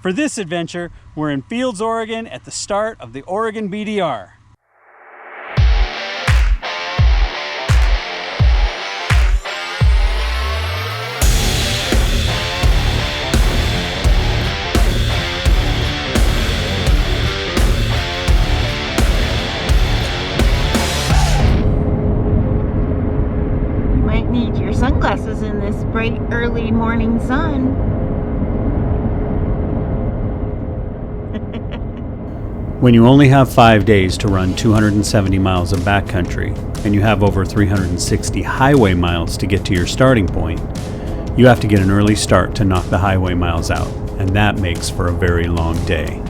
For this adventure, we're in Fields, Oregon at the start of the Oregon BDR. You might need your sunglasses in this bright early morning sun. When you only have 5 days to run 270 miles of backcountry, and you have over 360 highway miles to get to your starting point, you have to get an early start to knock the highway miles out, and that makes for a very long day.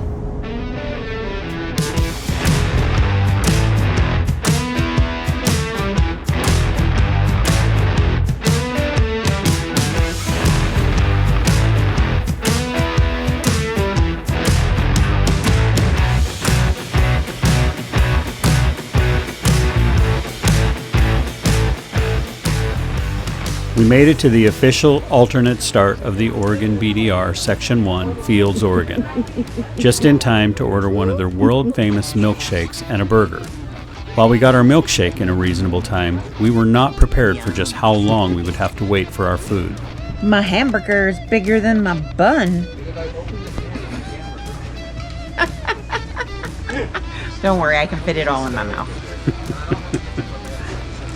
We made it to the official alternate start of the Oregon BDR Section 1, Fields, Oregon, just in time to order one of their world-famous milkshakes and a burger. While we got our milkshake in a reasonable time, we were not prepared for just how long we would have to wait for our food. My hamburger is bigger than my bun. Don't worry, I can fit it all in my mouth.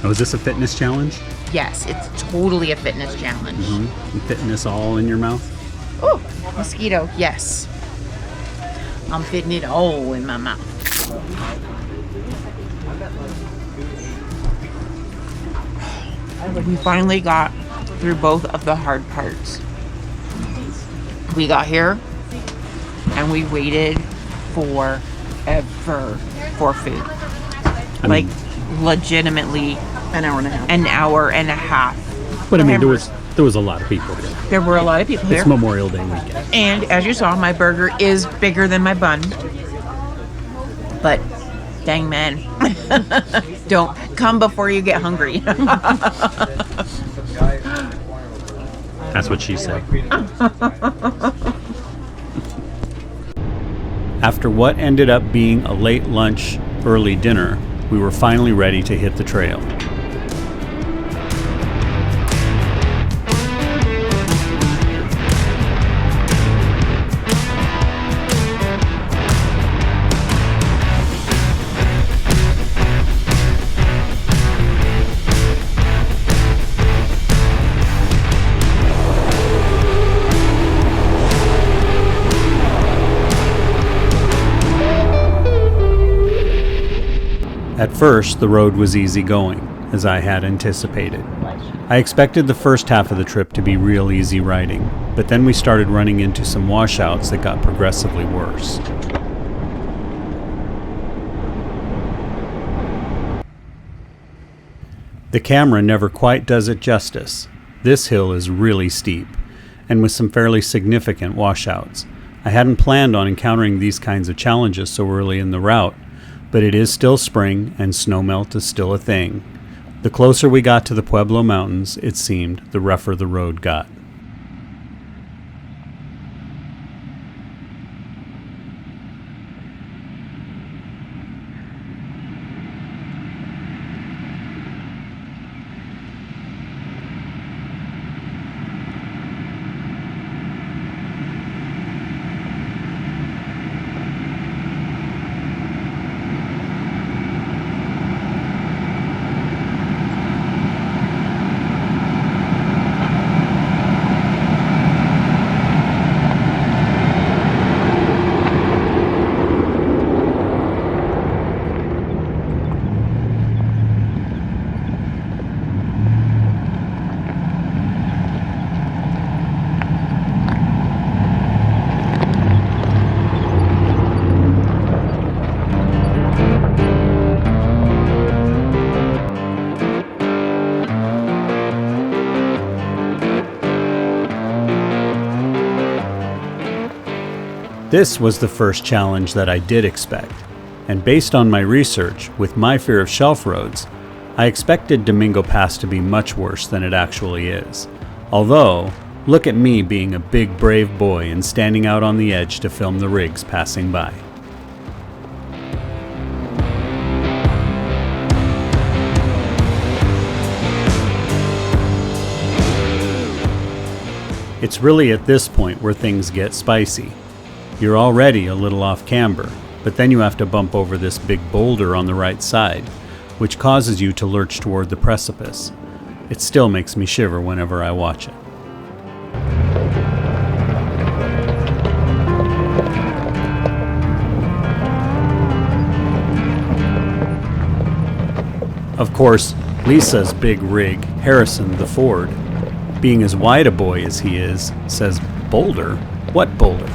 Oh, is this a fitness challenge? Yes, it's totally a fitness challenge. You fitting this all in your mouth? Oh, mosquito, yes. I'm fitting it all in my mouth. We finally got through both of the hard parts. We got here and we waited forever for food. Legitimately an hour and a half. An hour and a half. But I mean, there was a lot of people here. There were a lot of people here. It's Memorial Day weekend. And as you saw, my burger is bigger than my bun. But dang man, don't come before you get hungry. That's what she said. After what ended up being a late lunch, early dinner, we were finally ready to hit the trail. At first, the road was easy going, as I had anticipated. I expected the first half of the trip to be real easy riding, but then we started running into some washouts that got progressively worse. The camera never quite does it justice. This hill is really steep, and with some fairly significant washouts. I hadn't planned on encountering these kinds of challenges so early in the route, but it is still spring and snowmelt is still a thing. The closer we got to the Pueblo Mountains, it seemed, the rougher the road got. This was the first challenge that I did expect, and based on my research, with my fear of shelf roads, I expected Domingo Pass to be much worse than it actually is. Although, Look at me being a big brave boy and standing out on the edge to film the rigs passing by. It's really at this point where things get spicy. You're already a little off camber, but then you have to bump over this big boulder on the right side, which causes you to lurch toward the precipice. It still makes me shiver whenever I watch it. Of course, Lisa's big rig, Harrison the Ford, being as wide a boy as he is, says, "Boulder? What boulder?"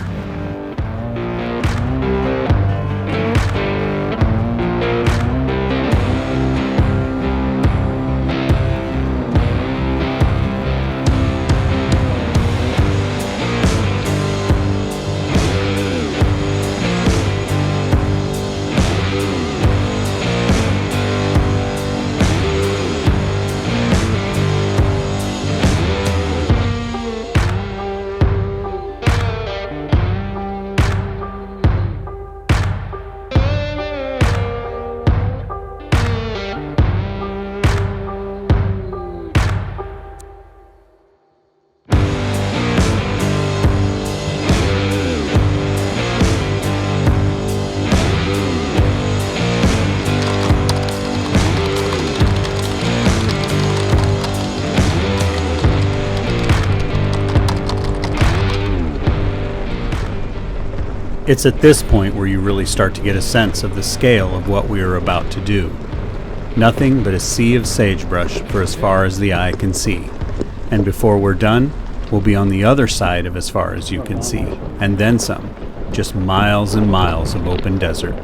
It's at this point where you really start to get a sense of the scale of what we are about to do. Nothing but a sea of sagebrush for as far as the eye can see. And before we're done, we'll be on the other side of as far as you can see, and then some. Just miles and miles of open desert.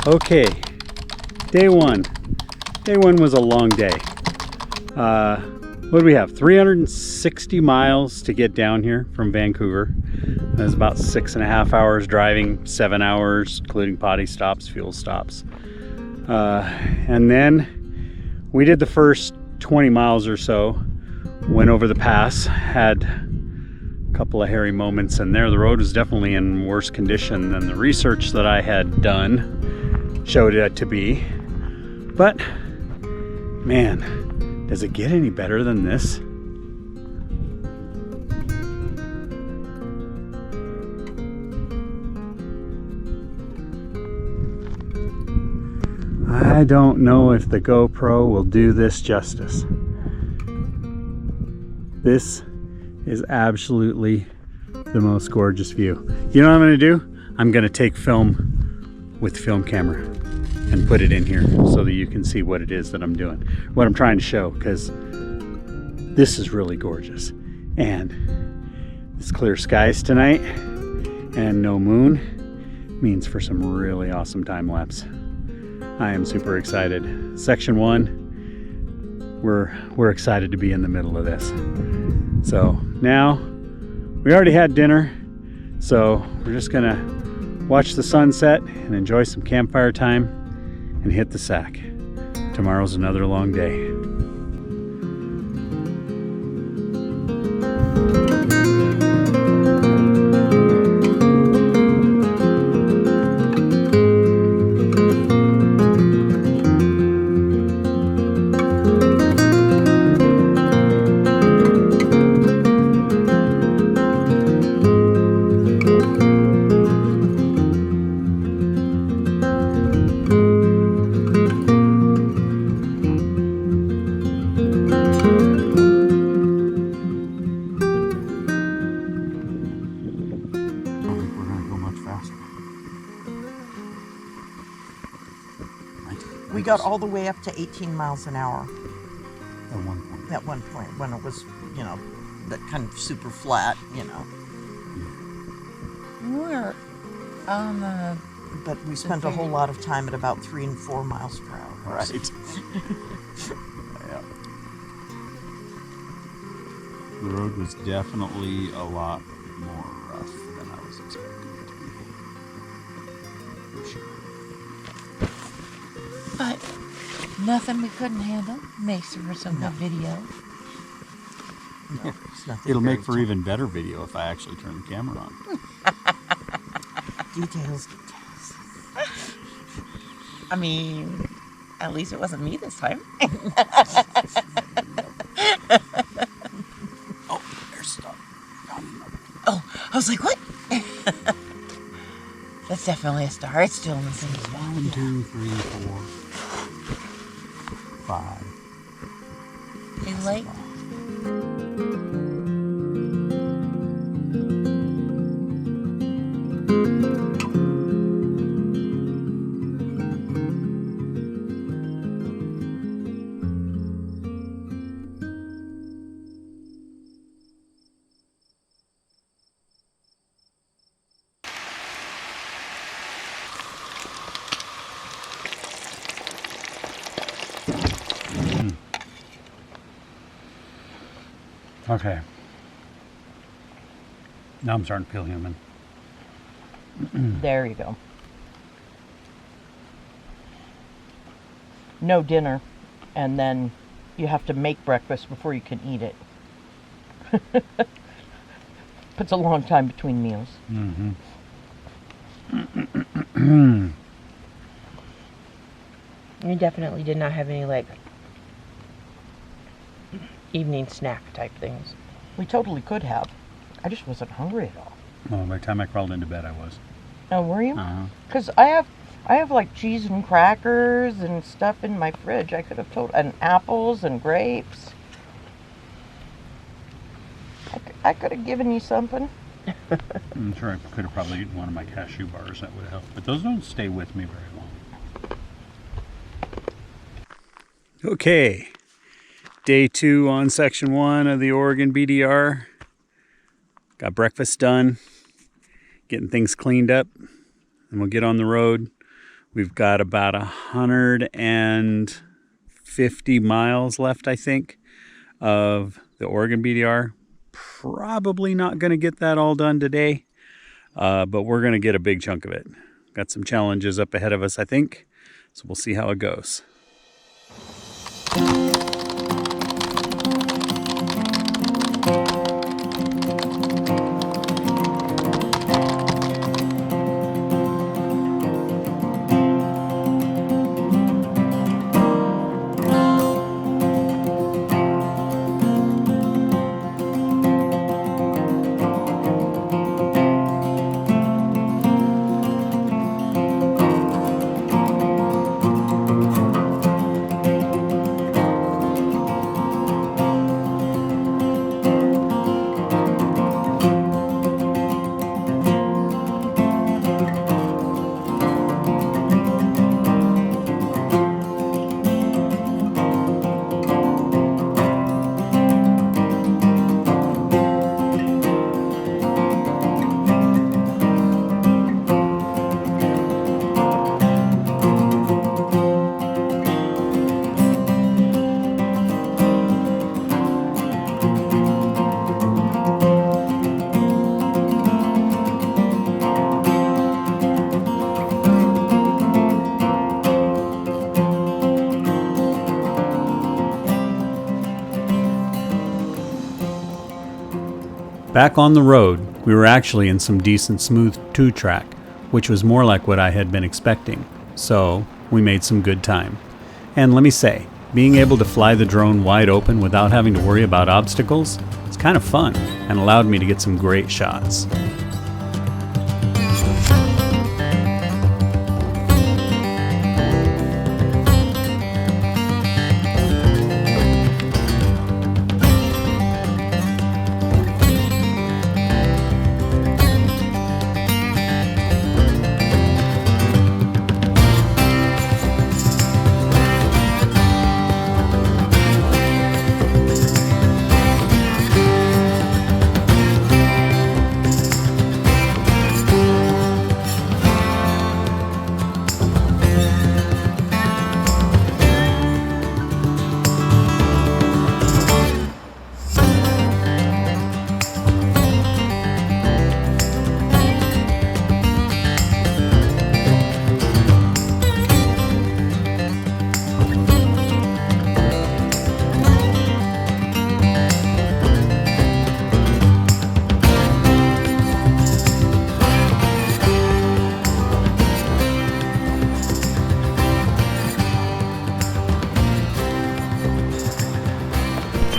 Okay, day one. Day one was a long day. What do we have? 360 miles to get down here from Vancouver. It was about 6.5 hours driving, 7 hours, including potty stops, fuel stops. And then we did the first 20 miles or so, went over the pass, had a couple of hairy moments in there. The road was definitely in worse condition than the research that I had done showed it to be. But man, does it get any better than this? I don't know if the GoPro will do this justice. This is absolutely the most gorgeous view. You know what I'm going to do? I'm going to take film with film camera and put it in here so that you can see what it is that I'm doing, what I'm trying to show, because this is really gorgeous. And it's clear skies tonight and no moon means for some really awesome time lapse. I am super excited. Section 1, we're excited to be in the middle of this. So now we already had dinner, so we're just gonna watch the sunset and enjoy some campfire time and hit the sack. Tomorrow's another long day. We got all the way up to 18 miles an hour. At one point. At one point, when it was, that kind of super flat, We're on the but we spent a whole lot of time at about 3 and 4 miles per hour. Right. Yeah. The road was definitely a lot more rough than I was expecting it to be. For sure. But nothing we couldn't handle. Makes for some good video. No, it's nothing It'll make very for even better video if I actually turn the camera on. Details. I mean, at least it wasn't me this time. Oh, there's stuff. Oh, I was like, what? That's definitely a star. It's still in the same spot. 1, 2, 3, 4, 5. Too late? Okay. Now I'm starting to feel human. There you go. No dinner, and then you have to make breakfast before you can eat it. Puts a long time between meals. You definitely did not have any, like, evening snack type things. We totally could have. I just wasn't hungry at all. Well, by the time I crawled into bed, I was. Oh, were you? Uh-huh. Because I have like cheese and crackers and stuff in my fridge. I could have and apples and grapes. I could have given you something. I'm sure I could have probably eaten one of my cashew bars. That would have helped. But those don't stay with me very long. Okay. Day 2 on section 1 of the Oregon BDR. Got breakfast done. Getting things cleaned up. And we'll get on the road. We've got about 150 miles left, I think, of the Oregon BDR. Probably not going to get that all done today, but we're going to get a big chunk of it. Got some challenges up ahead of us, I think, so we'll see how it goes. Back on the road, we were actually in some decent smooth 2-track, which was more like what I had been expecting, so we made some good time. And let me say, being able to fly the drone wide open without having to worry about obstacles is kind of fun and allowed me to get some great shots.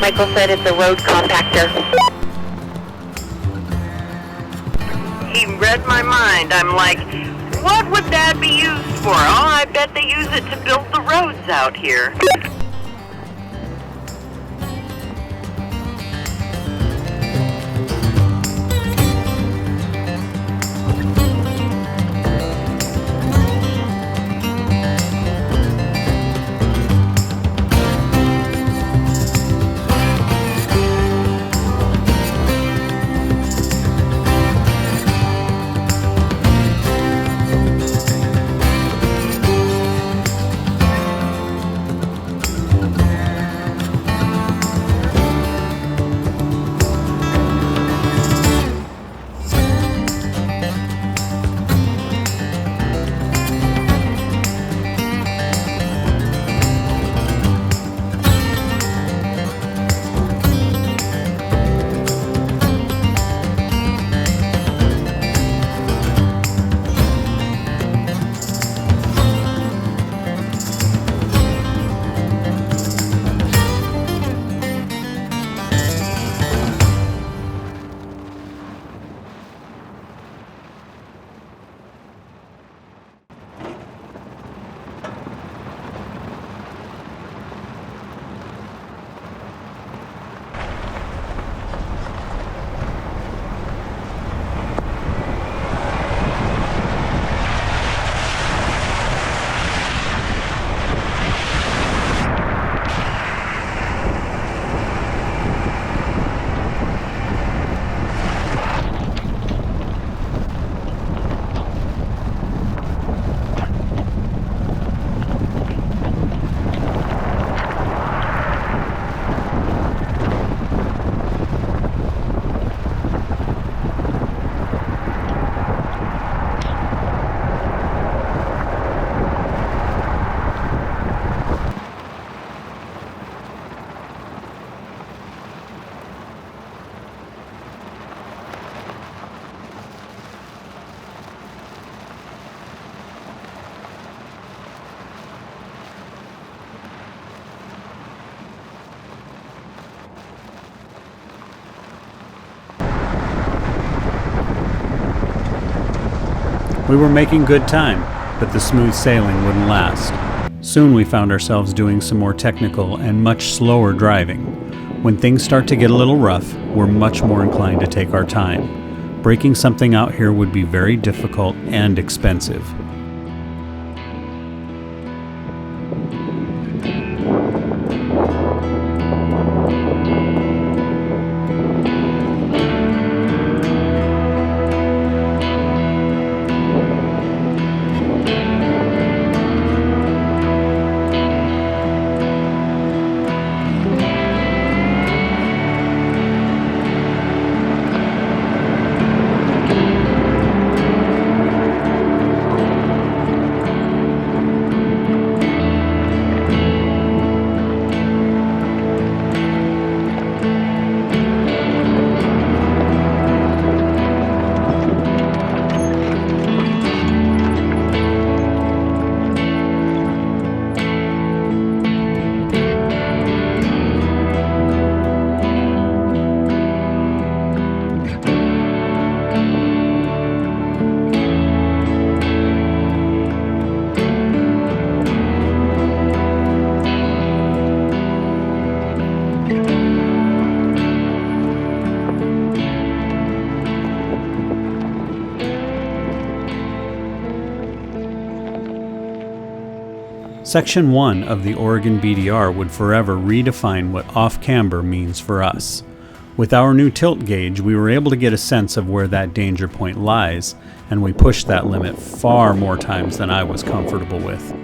Michael said it's a road compactor. He read my mind. I'm like, what would that be used for? Oh, I bet they use it to build the roads out here. We were making good time, but the smooth sailing wouldn't last. Soon we found ourselves doing some more technical and much slower driving. When things start to get a little rough, we're much more inclined to take our time. Breaking something out here would be very difficult and expensive. Section 1 of the Oregon BDR would forever redefine what off-camber means for us. With our new tilt gauge, we were able to get a sense of where that danger point lies, and we pushed that limit far more times than I was comfortable with.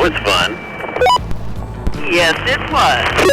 was fun. Yes, it was.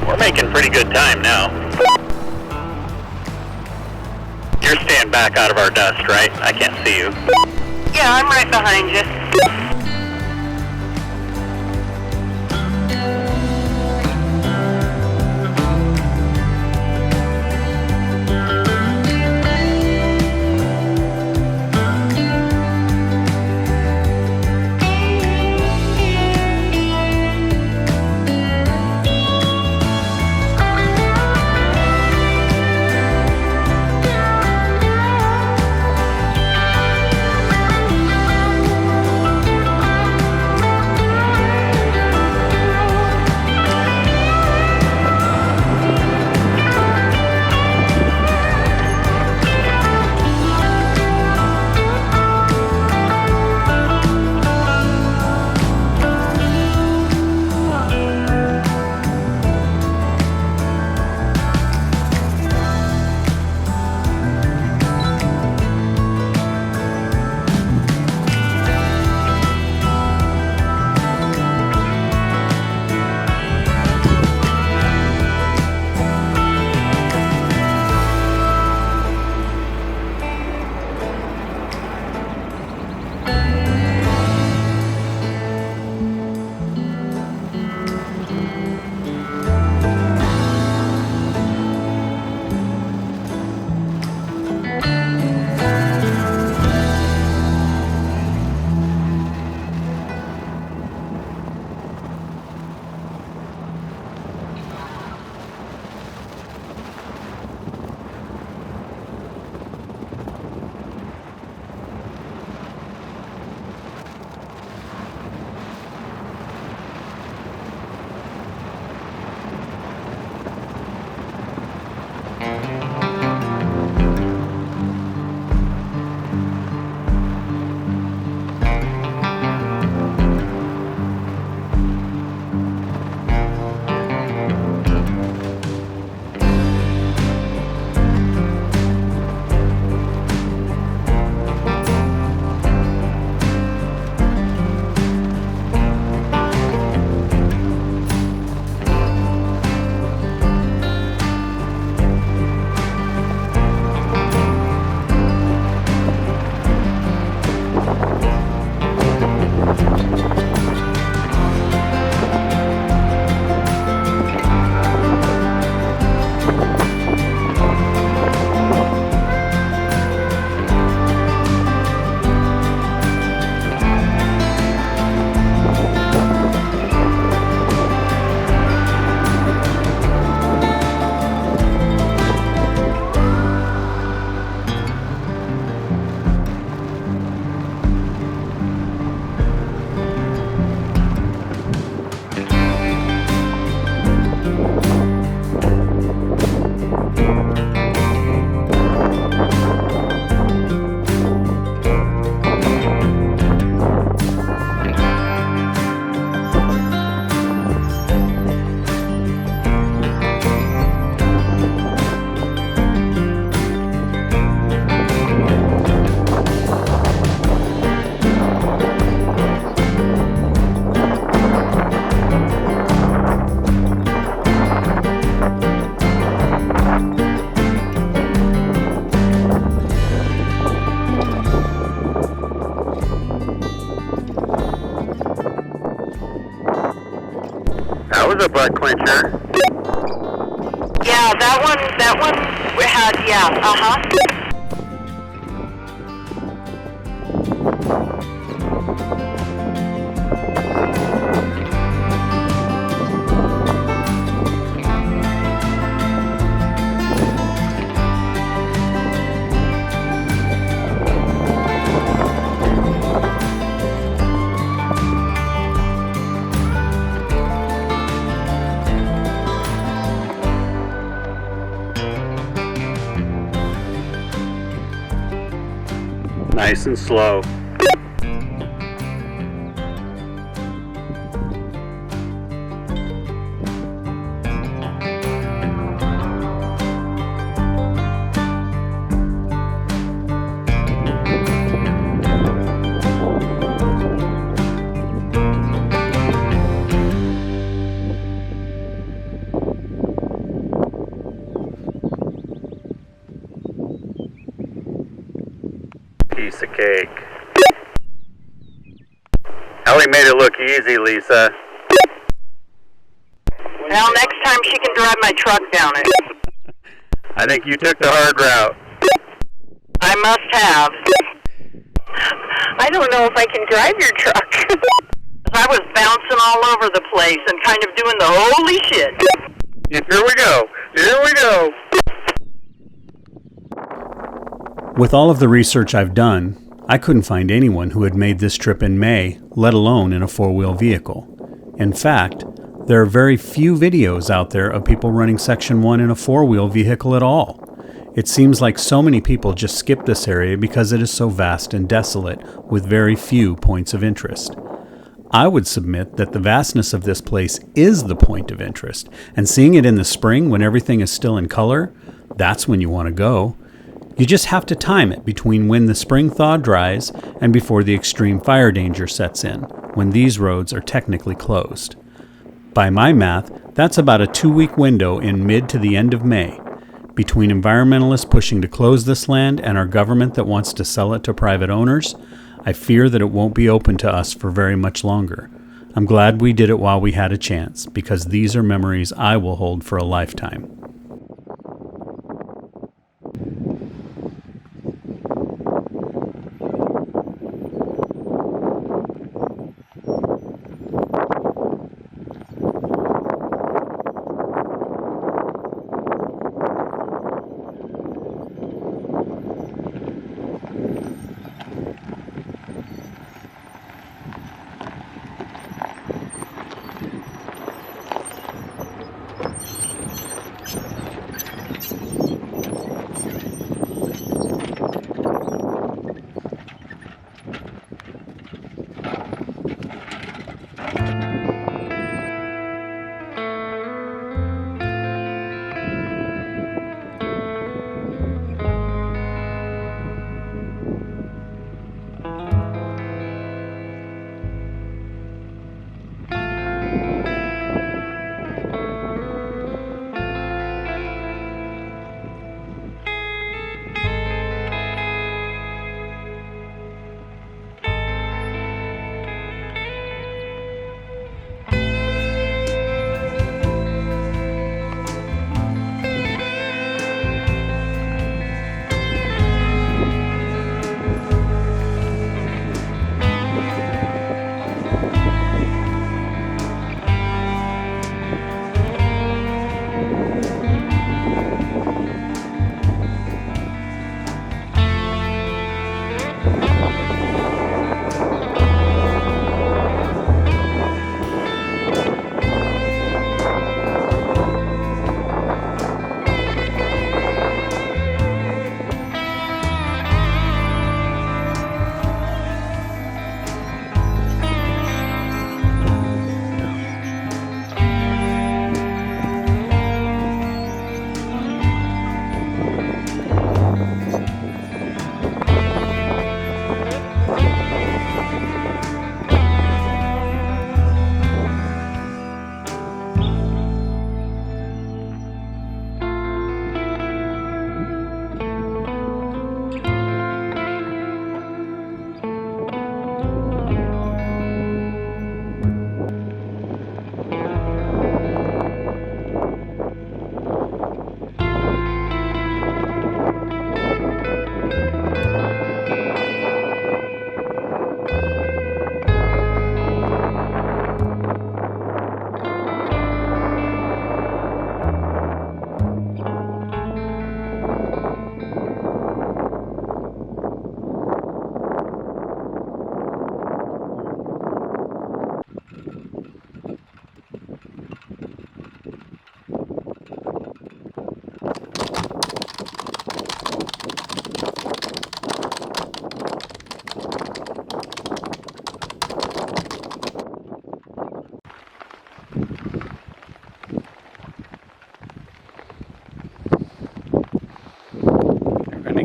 We're making pretty good time now. You're staying back out of our dust, right? I can't see you. Yeah, I'm right behind you. is a butt clincher. Yeah, that one had, yeah, uh-huh. Nice and slow. Piece of cake. Ellie made it look easy, Lisa. Well, next time she can drive my truck down it. I think you took the hard route. I must have. I don't know if I can drive your truck. I was bouncing all over the place and kind of doing the holy shit. Here we go. Here we go. With all of the research I've done, I couldn't find anyone who had made this trip in May, let alone in a four-wheel vehicle. In fact, there are very few videos out there of people running Section 1 in a four-wheel vehicle at all. It seems like so many people just skip this area because it is so vast and desolate, with very few points of interest. I would submit that the vastness of this place is the point of interest, and seeing it in the spring when everything is still in color, that's when you want to go. You just have to time it between when the spring thaw dries and before the extreme fire danger sets in, when these roads are technically closed. By my math, that's about a 2-week window in mid to the end of May, between environmentalists pushing to close this land and our government that wants to sell it to private owners. I fear that it won't be open to us for very much longer. I'm glad we did it while we had a chance, because these are memories I will hold for a lifetime.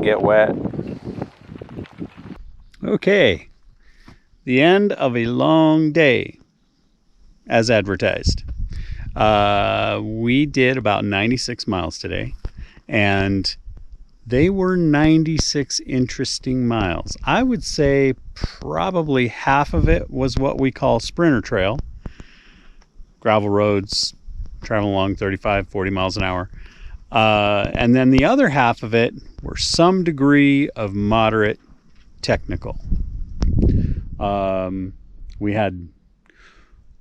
get wet. Okay. The end of a long day, as advertised. We did about 96 miles today, and they were 96 interesting miles. I would say probably half of it was what we call sprinter trail. Gravel roads, travel along 35, 40 miles an hour. And then the other half of it were some degree of moderate technical. We had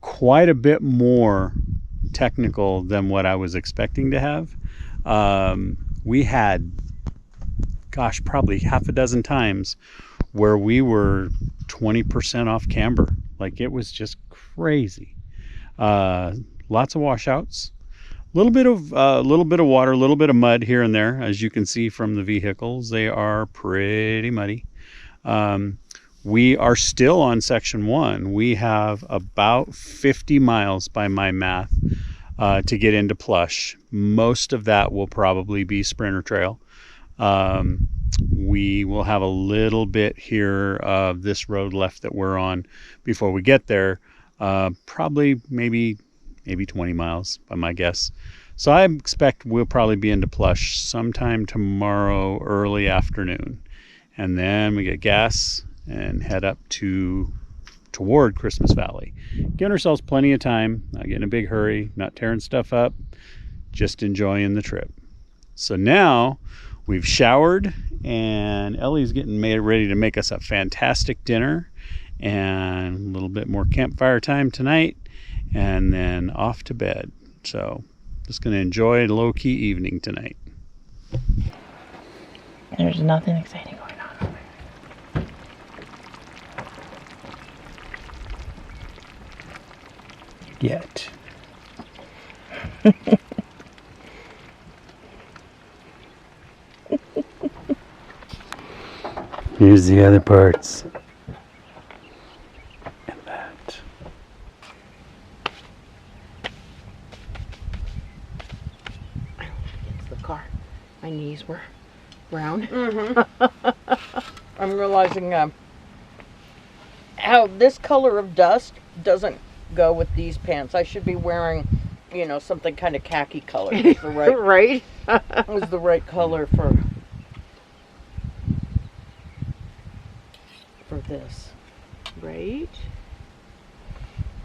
quite a bit more technical than what I was expecting to have. We had, probably half a dozen times where we were 20% off camber. Like, it was just crazy. Lots of washouts, a little bit of water, a little bit of mud here and there. As you can see from the vehicles, they are pretty muddy. We are still on section 1. We have about 50 miles by my math to get into Plush. Most of that will probably be sprinter trail. We will have a little bit here of this road left that we're on before we get there. Probably maybe 20 miles by my guess. So I expect we'll probably be into Plush sometime tomorrow early afternoon. And then we get gas and head up toward Christmas Valley. Giving ourselves plenty of time, not getting in a big hurry, not tearing stuff up, just enjoying the trip. So now we've showered, and Ellie's getting ready to make us a fantastic dinner and a little bit more campfire time tonight, and then off to bed. So just going to enjoy a low-key evening tonight. There's nothing exciting going on over there. Yet. Here's the other parts. And that. It's the car. My knees were brown. I'm realizing how this color of dust doesn't go with these pants. I should be wearing, something kind of khaki color. It's the right, Right? was the right color for this. Right?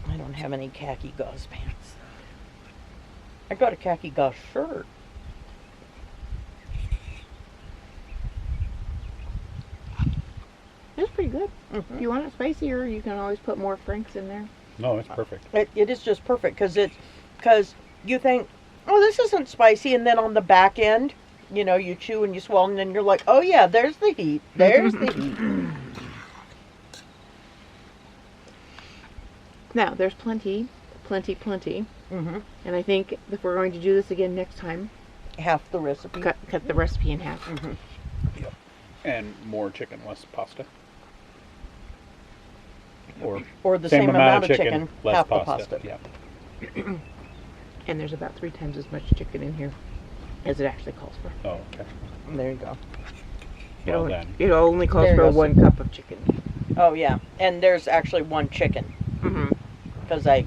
I don't have any khaki gauze pants. I got a khaki gauze shirt. It's pretty good. If you want it spicier, you can always put more Franks in there. No, it's perfect. It is just perfect because you think, oh, this isn't spicy, and then on the back end, you chew and you swallow, and then you're like, oh yeah, there's the heat. There's the heat. Now, there's plenty. Mm-hmm. And I think if we're going to do this again next time, Half the recipe. cut the recipe in half. Mm-hmm. Yep. And more chicken, less pasta. Or the same amount of chicken, less half pasta. the pasta. Yeah. And there's about 3 times as much chicken in here as it actually calls for. Oh, okay. There you go. Well then. It only calls There for you go. 1 cup of chicken. Oh yeah, and there's actually 1 chicken Mm-hmm. because I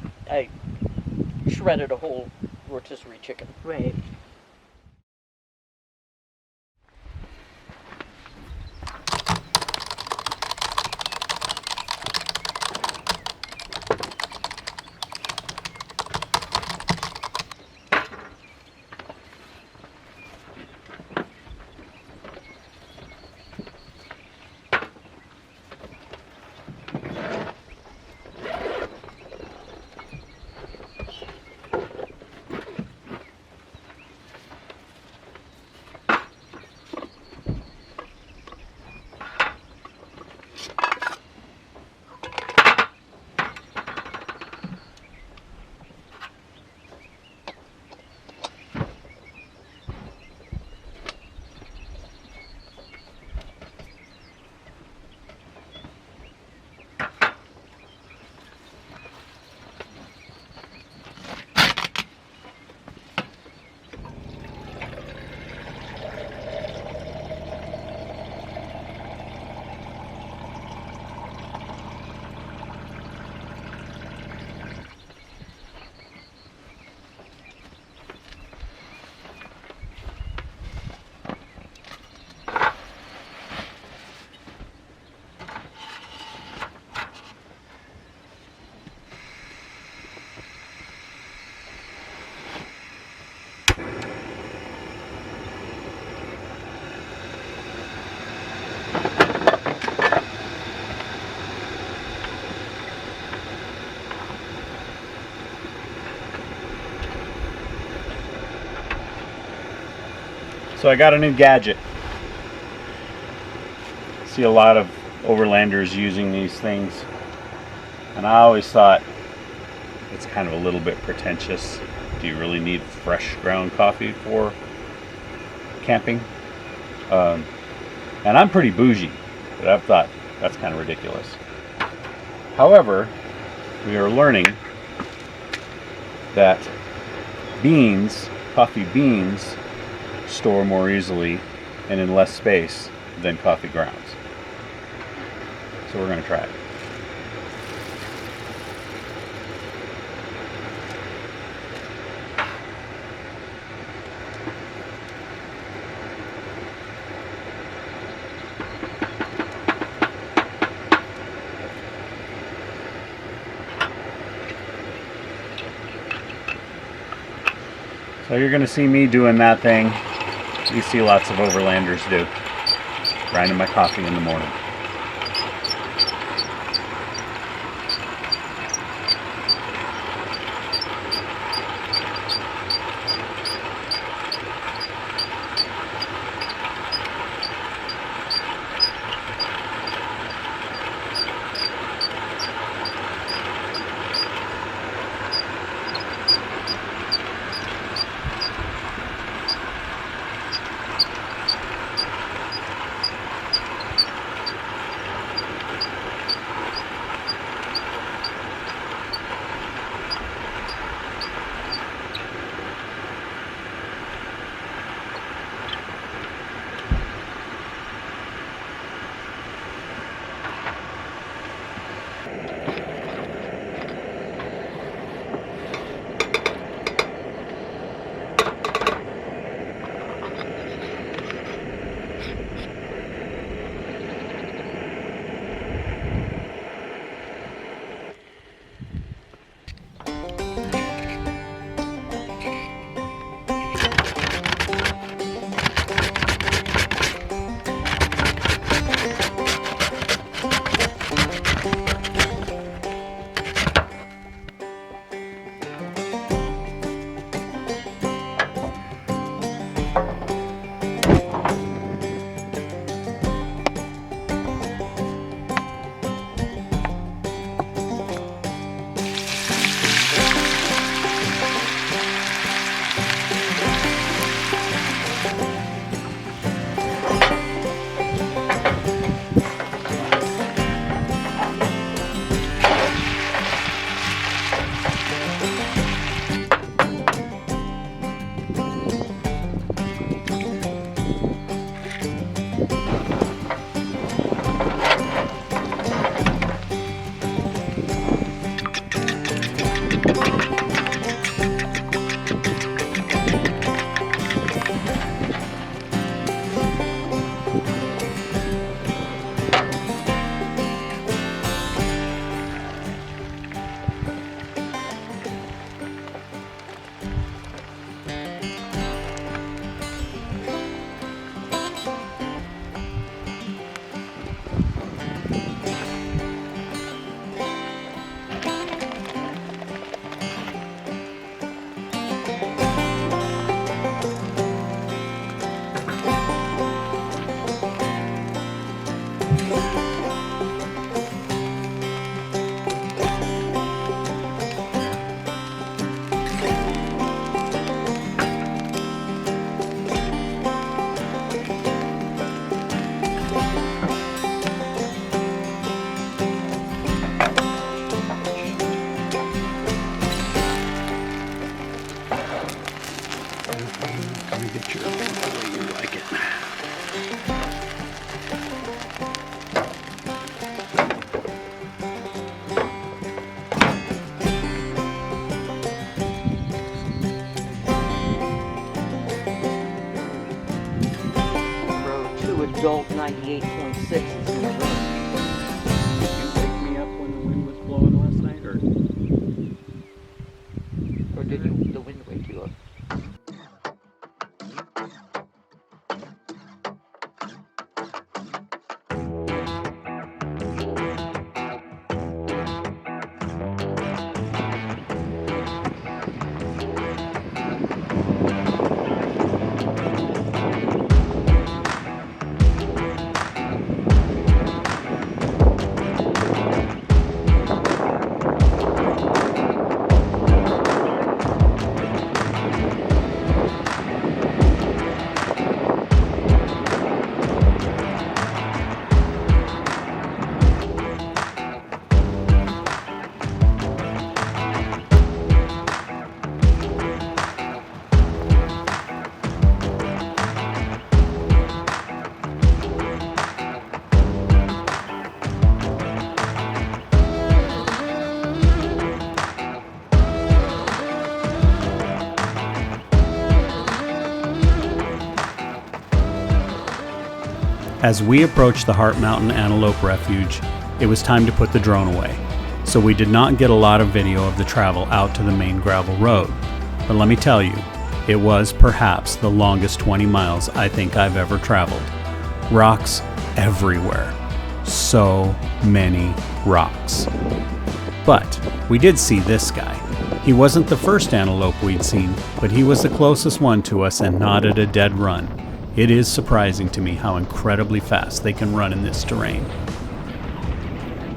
shredded a whole rotisserie chicken. Right. So I got a new gadget. See a lot of overlanders using these things, and I always thought it's kind of a little bit pretentious. Do you really need fresh ground coffee for camping? And I'm pretty bougie, but I've thought that's kind of ridiculous. However, we are learning that beans, coffee beans, store more easily and in less space than coffee grounds. So we're going to try it. So you're going to see me doing that thing you see lots of overlanders do, grinding my coffee in the morning. Adult 98.6 is in the room. Did you wake me up when the wind was blowing last night, Or did the wind wake you up? As we approached the Heart Mountain Antelope Refuge, it was time to put the drone away, so we did not get a lot of video of the travel out to the main gravel road. But let me tell you, it was perhaps the longest 20 miles I think I've ever traveled. Rocks everywhere. So many rocks. But we did see this guy. He wasn't the first antelope we'd seen, but he was the closest one to us and not at a dead run. It is surprising to me how incredibly fast they can run in this terrain.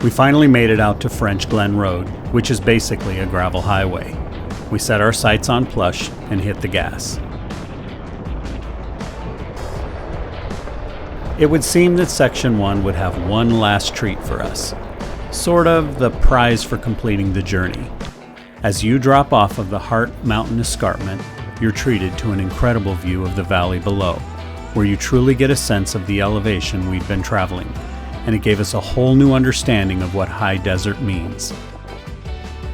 We finally made it out to French Glen Road, which is basically a gravel highway. We set our sights on Plush and hit the gas. It would seem that Section 1 would have one last treat for us. Sort of the prize for completing the journey. As you drop off of the Heart Mountain Escarpment, you're treated to an incredible view of the valley below, where you truly get a sense of the elevation we'd been traveling, and it gave us a whole new understanding of what high desert means.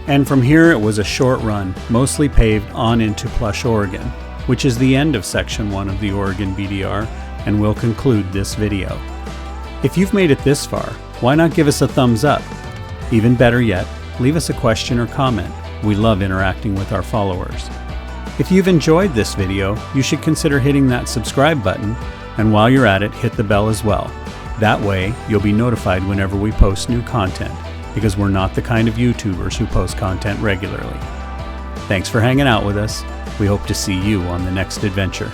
And from here it was a short run, mostly paved on into Plush, Oregon, which is the end of Section 1 of the Oregon BDR, and will conclude this video. If you've made it this far, why not give us a thumbs up? Even better yet, leave us a question or comment. We love interacting with our followers. If you've enjoyed this video, you should consider hitting that subscribe button, and while you're at it, hit the bell as well. That way, you'll be notified whenever we post new content, because we're not the kind of YouTubers who post content regularly. Thanks for hanging out with us. We hope to see you on the next adventure.